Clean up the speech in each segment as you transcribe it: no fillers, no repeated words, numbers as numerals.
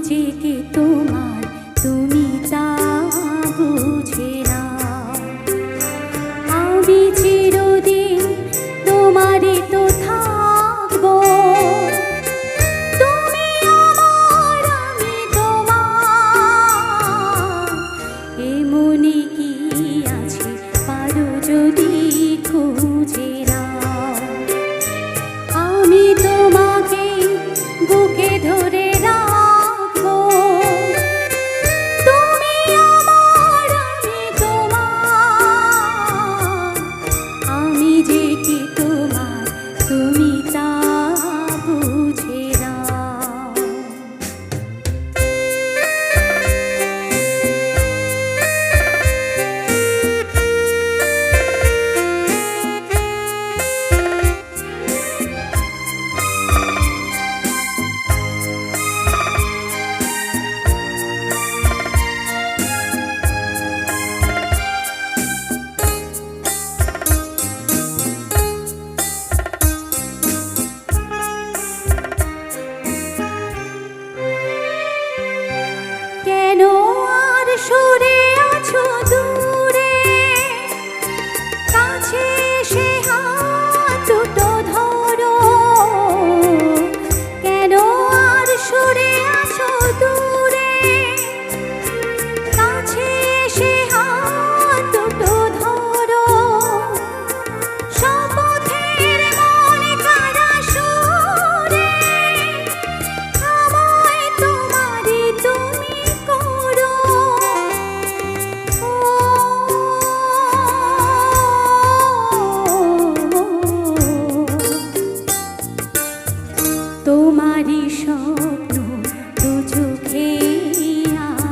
যে কে তোমার তুমি তা বুঝে না। আমি চিরদিন তোমারই তো থাকবো, তুমি আমার আমি তোমার। এমনি কি আছে পারো যদি খুঁজে না। আমি তোমাকে বুকে ধরে রাখবো, তুমি আমার আমি তোমার। আমি যে কি তোমার তুমি তা বুঝে না। কেন আর সরে আছো দূরে, কাছে এসে হাত দুটো ধরো। কেন আর সরে আছো দূরে, কাছে এসে হাত দুটো ধরো। শপথের মনে কারা সুরে আমায় তোমারই তুমি করো। তোমারই স্বপ্ন দু চোখে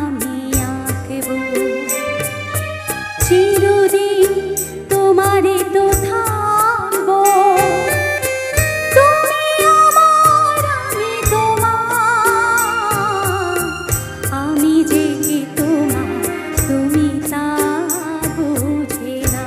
আমি আঁকব, চিরদিন তোমারই তো থাকবো। তুমি আমার আমি তোমার। আমি যে কি তোমার তুমি তা বুঝে না।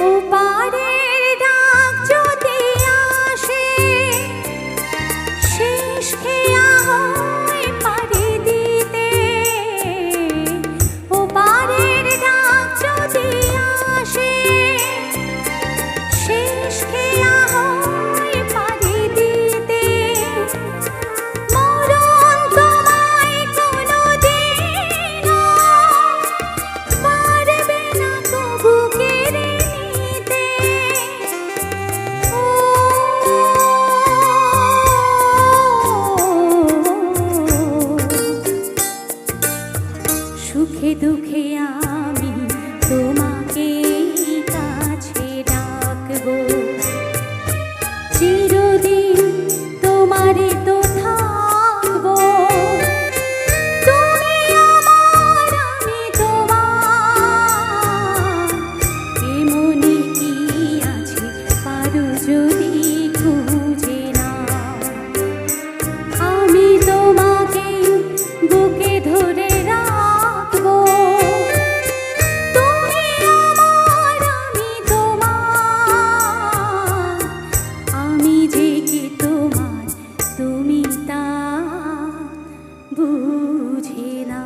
ওপারের ডাক যদি আসে, শেষ খেয়া হয় পাড়ি দিতে। ওপারের ডাক যদি আসে, শেষ খেয়া হয় পাড়ি দিতে। মরণ তোমায় কোনোদিনও পারবে না কবু কেড়ে নিতে। সুখে দুঃখে আমি তোমাকে কাছে ডাকবো, চিরদিন তোমারই তো থাকবো। তুমি আমার আমি তোমার। এমনি কি আছে পারো যদি খুঁজে না। আমি তোমাকে বুকে ধরে রাখবো, তুমি আমার আমি তোমার। আমি যে কি তোমার তুমি তা বুঝে না।